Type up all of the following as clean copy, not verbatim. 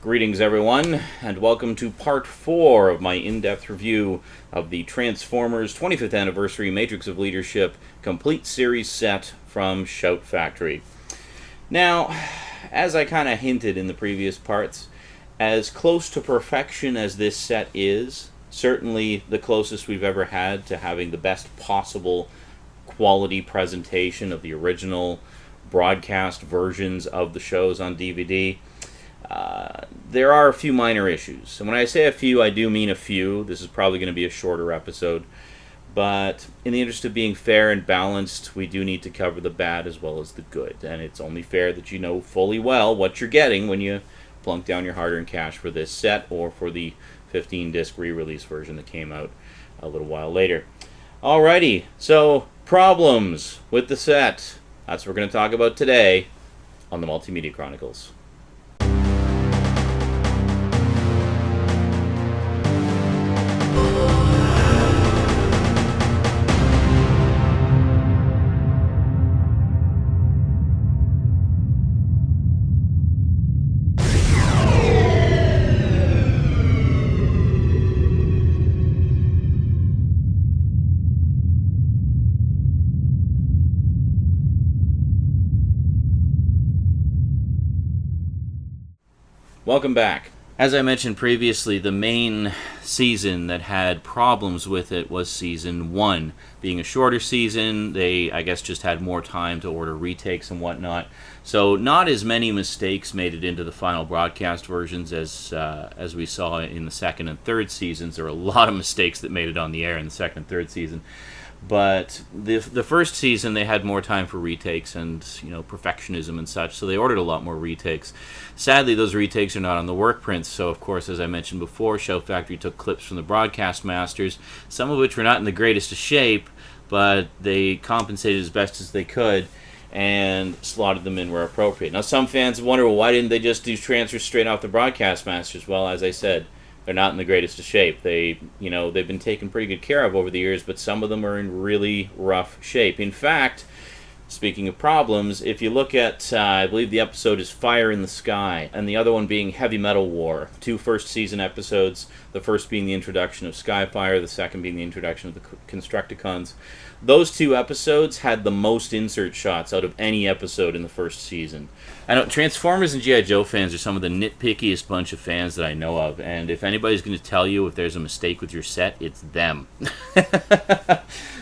Greetings, everyone, and welcome to part 4 of my in-depth review of the Transformers 25th Anniversary Matrix of Leadership Complete Series set from Shout Factory. Now, as I kind of hinted in the previous parts, as close to perfection as this set is, certainly the closest we've ever had to having the best possible quality presentation of the original broadcast versions of the shows on DVD. There are a few minor issues. And when I say a few, I do mean a few. This is probably going to be a shorter episode. But in the interest of being fair and balanced, we do need to cover the bad as well as the good. And it's only fair that you know fully well what you're getting when you plunk down your hard-earned cash for this set or for the 15-disc re-release version that came out a little while later. Alrighty, so problems with the set. That's what we're going to talk about today on the Multimedia Chronicles. Welcome back. As I mentioned previously, the main season that had problems with it was Season 1. Being a shorter season, they, I guess, just had more time to order retakes and whatnot. So not as many mistakes made it into the final broadcast versions as we saw in the second and third seasons. There were a lot of mistakes that made it on the air in the second and third season. But the first season, they had more time for retakes and, perfectionism and such, so they ordered a lot more retakes. Sadly, those retakes are not on the work prints, so of course, as I mentioned before, Shout Factory took clips from the broadcast masters, some of which were not in the greatest of shape, but they compensated as best as they could and slotted them in where appropriate. Now, some fans wonder, well, why didn't they just do transfers straight off the broadcast masters? Well, as I said, they're not in the greatest of shape. They've been taken pretty good care of over the years, but some of them are in really rough shape. In fact, speaking of problems, if you look at, I believe the episode is Fire in the Sky, and the other one being Heavy Metal War, two first season episodes, the first being the introduction of Skyfire, the second being the introduction of the Constructicons. Those two episodes had the most insert shots out of any episode in the first season. I know Transformers and G.I. Joe fans are some of the nitpickiest bunch of fans that I know of, and if anybody's going to tell you if there's a mistake with your set, it's them.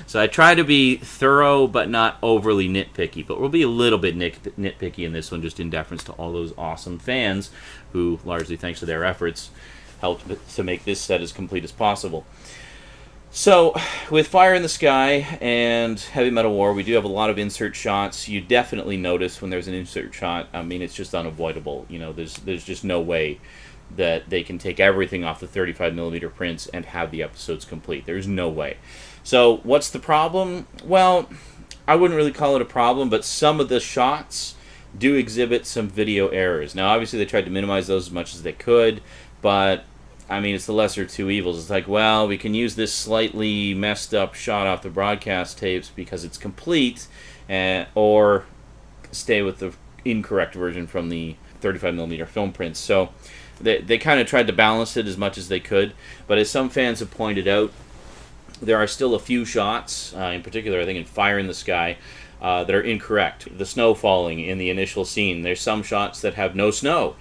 So I try to be thorough but not overly nitpicky, but we'll be a little bit nitpicky in this one, just in deference to all those awesome fans who, largely thanks to their efforts, helped to make this set as complete as possible. So, with Fire in the Sky and Heavy Metal War, we do have a lot of insert shots. You definitely notice when there's an insert shot. I mean, it's just unavoidable. There's just no way that they can take everything off the 35mm prints and have the episodes complete. There's no way. So, what's the problem? Well, I wouldn't really call it a problem, but some of the shots do exhibit some video errors. Now, obviously, they tried to minimize those as much as they could, but I mean, it's the lesser of two evils. It's like, well, we can use this slightly messed up shot off the broadcast tapes because it's complete, or stay with the incorrect version from the 35mm film prints. So they kind of tried to balance it as much as they could. But as some fans have pointed out, there are still a few shots, in particular, I think in Fire in the Sky, that are incorrect. The snow falling in the initial scene. There's some shots that have no snow.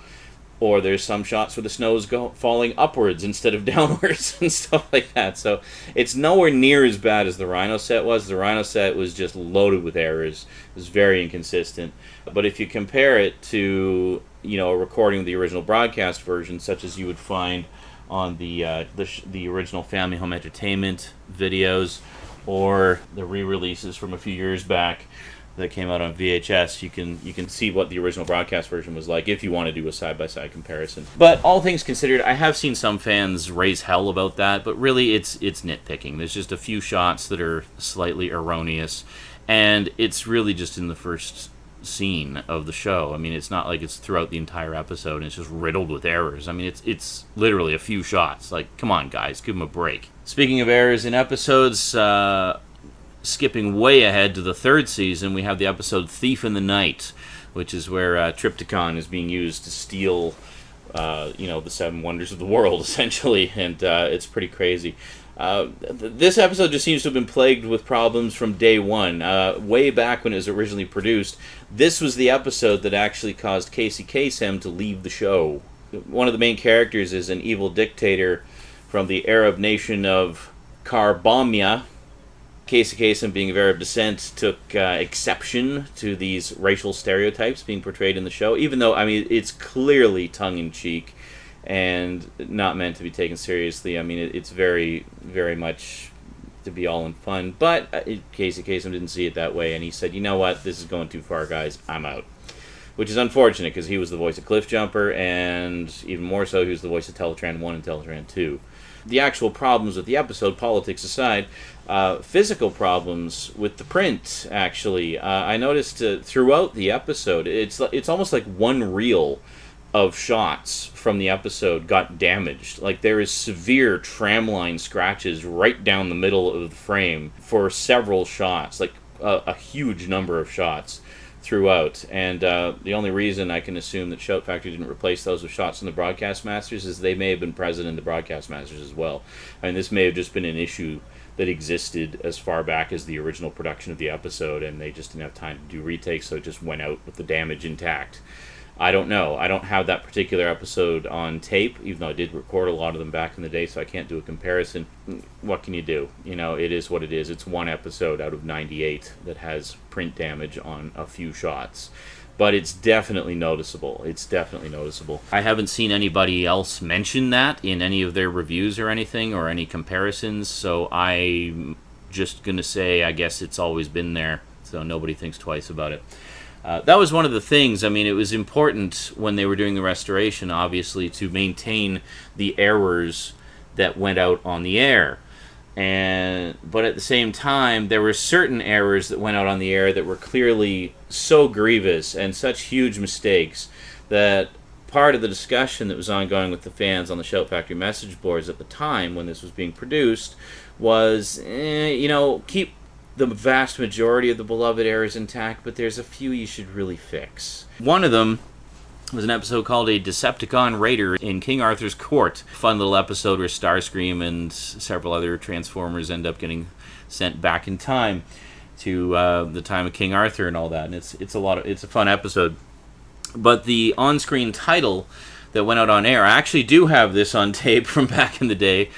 Or there's some shots where the snow is falling upwards instead of downwards and stuff like that. So it's nowhere near as bad as the Rhino set was. The Rhino set was just loaded with errors. It was very inconsistent. But if you compare it to, a recording of the original broadcast version, such as you would find on the original Family Home Entertainment videos or the re-releases from a few years back that came out on VHS, you can see what the original broadcast version was like if you want to do a side-by-side comparison. But all things considered, I have seen some fans raise hell about that, but really it's nitpicking. There's just a few shots that are slightly erroneous, and it's really just in the first scene of the show. I mean, it's not like it's throughout the entire episode and it's just riddled with errors. I mean, it's literally a few shots. Like, come on, guys, give them a break. Speaking of errors in episodes, skipping way ahead to the third season, we have the episode Thief in the Night, which is where Trypticon is being used to steal the seven wonders of the world, essentially, and it's pretty crazy. This episode just seems to have been plagued with problems from day one. Way back when it was originally produced, this was the episode that actually caused Casey Kasem to leave the show. One of the main characters is an evil dictator from the Arab nation of Karbamia. Casey Kasem, being of Arab descent, took exception to these racial stereotypes being portrayed in the show, even though, it's clearly tongue-in-cheek and not meant to be taken seriously. It's very, very much to be all in fun, but Casey Kasem didn't see it that way, and he said, you know what, this is going too far, guys, I'm out. Which is unfortunate, because he was the voice of Cliffjumper, and even more so, he was the voice of Teletran 1 and Teletran 2. The actual problems with the episode, politics aside, physical problems with the print, actually. I noticed throughout the episode, it's almost like one reel of shots from the episode got damaged. Like, there is severe tramline scratches right down the middle of the frame for several shots, like a huge number of shots throughout, and the only reason I can assume that Shout Factory didn't replace those with shots in the Broadcast Masters is they may have been present in the Broadcast Masters as well. This may have just been an issue that existed as far back as the original production of the episode, and they just didn't have time to do retakes, so it just went out with the damage intact. I don't know. I don't have that particular episode on tape, even though I did record a lot of them back in the day, so I can't do a comparison. What can you do? It is what it is. It's one episode out of 98 that has print damage on a few shots. But it's definitely noticeable. I haven't seen anybody else mention that in any of their reviews or anything, or any comparisons, so I'm just going to say I guess it's always been there, so nobody thinks twice about it. That was one of the things. It was important when they were doing the restoration, obviously, to maintain the errors that went out on the air. But at the same time, there were certain errors that went out on the air that were clearly so grievous and such huge mistakes that part of the discussion that was ongoing with the fans on the Shout Factory message boards at the time when this was being produced was, keep the vast majority of the beloved errors intact, but there's a few you should really fix. One of them was an episode called A Decepticon Raider in King Arthur's Court. Fun little episode where Starscream and several other Transformers end up getting sent back in time to the time of King Arthur and all that. And it's a fun episode. But the on-screen title that went out on air, I actually do have this on tape from back in the day,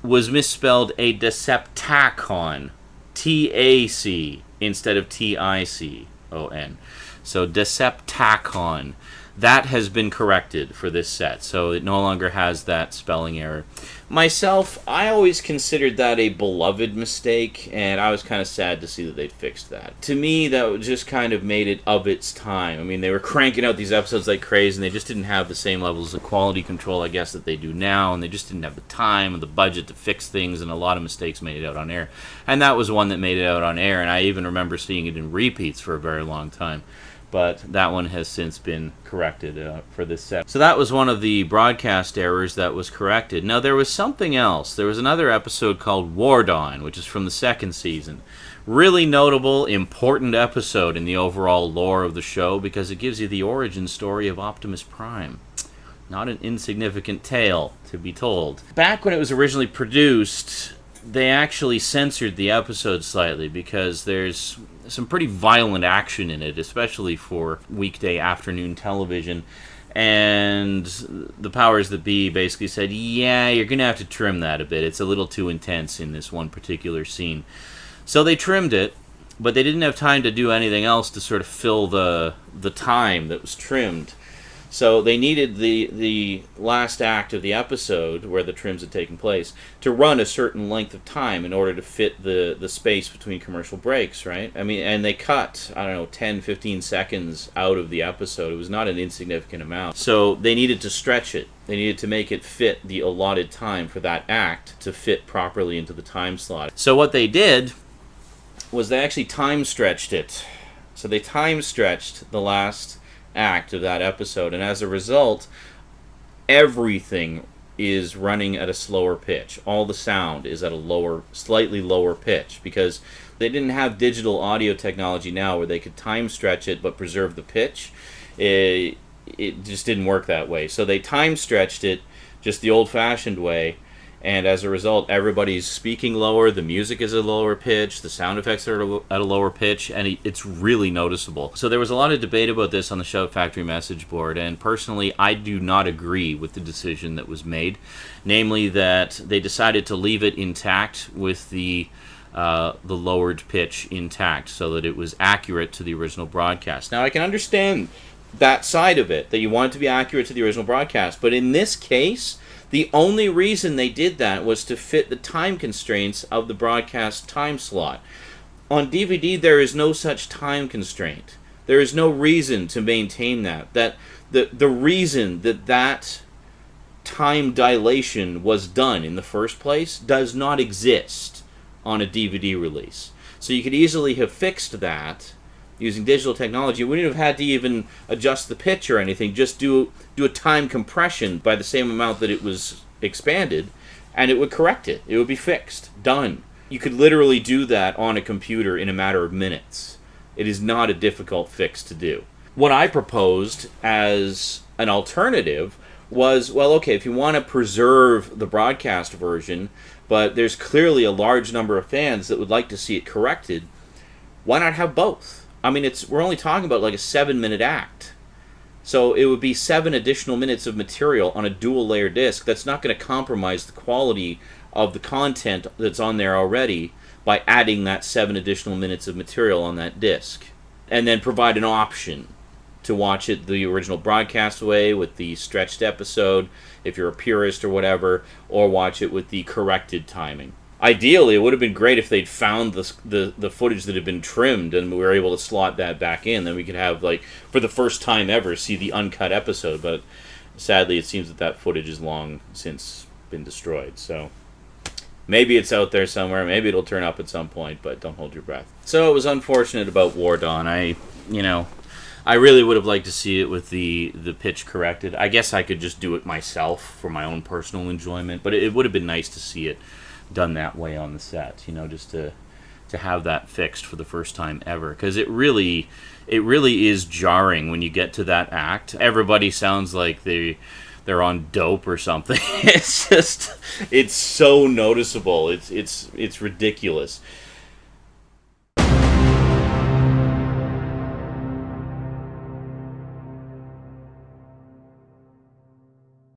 was misspelled A Deceptacon. T-A-C instead of T-I-C-O-N. So Deceptacon. That has been corrected for this set, so it no longer has that spelling error. Myself, I always considered that a beloved mistake, and I was kind of sad to see that they'd fixed that. To me, that just kind of made it of its time. They were cranking out these episodes like crazy, and they just didn't have the same levels of quality control, I guess, that they do now, and they just didn't have the time and the budget to fix things, and a lot of mistakes made it out on air. And that was one that made it out on air, and I even remember seeing it in repeats for a very long time. But that one has since been corrected for this set. So that was one of the broadcast errors that was corrected. Now, there was something else. There was another episode called War Dawn, which is from the second season. Really notable, important episode in the overall lore of the show because it gives you the origin story of Optimus Prime. Not an insignificant tale to be told. Back when it was originally produced, they actually censored the episode slightly because there's some pretty violent action in it, especially for weekday afternoon television. And the powers that be basically said, yeah, you're going to have to trim that a bit. It's a little too intense in this one particular scene. So they trimmed it, but they didn't have time to do anything else to sort of fill the time that was trimmed. So they needed the last act of the episode, where the trims had taken place, to run a certain length of time in order to fit the space between commercial breaks, right? And they cut, 10, 15 seconds out of the episode. It was not an insignificant amount. So they needed to stretch it. They needed to make it fit the allotted time for that act to fit properly into the time slot. So what they did was they actually time stretched it. So they time stretched the last act of that episode, and as a result, everything is running at a slower pitch. All the sound is at a slightly lower pitch, because they didn't have digital audio technology now where they could time stretch it but preserve the pitch. it just didn't work that way. So they time stretched it just the old-fashioned way, and as a result, everybody's speaking lower, the music is at a lower pitch, the sound effects are at a lower pitch, and it's really noticeable. So there was a lot of debate about this on the Shout Factory message board, and personally, I do not agree with the decision that was made, namely that they decided to leave it intact with the lowered pitch intact so that it was accurate to the original broadcast. Now, I can understand that side of it, that you want it to be accurate to the original broadcast, but in this case, the only reason they did that was to fit the time constraints of the broadcast time slot. On DVD, there is no such time constraint. There is no reason to maintain that. The reason that time dilation was done in the first place does not exist on a DVD release. So you could easily have fixed that using digital technology. We wouldn't have had to even adjust the pitch or anything, just do a time compression by the same amount that it was expanded, and it would correct it. It would be fixed. Done. You could literally do that on a computer in a matter of minutes. It is not a difficult fix to do. What I proposed as an alternative was, well, okay, if you want to preserve the broadcast version, but there's clearly a large number of fans that would like to see it corrected, why not have both? I mean, we're only talking about like a 7-minute act. So it would be 7 additional minutes of material on a dual-layer disc. That's not going to compromise the quality of the content that's on there already by adding that 7 additional minutes of material on that disc. And then provide an option to watch it the original broadcast way with the stretched episode, if you're a purist or whatever, or watch it with the corrected timing. Ideally, it would have been great if they'd found the footage that had been trimmed and we were able to slot that back in. Then we could have, like, for the first time ever, see the uncut episode. But sadly, it seems that footage is long since been destroyed. So maybe it's out there somewhere. Maybe it'll turn up at some point, but don't hold your breath. So it was unfortunate about War Dawn. I really would have liked to see it with the pitch corrected. I guess I could just do it myself for my own personal enjoyment, but it would have been nice to see it done that way on the set, just to have that fixed for the first time ever, because it really is jarring when you get to that act. Everybody sounds like they're on dope or something. It's so noticeable. It's ridiculous.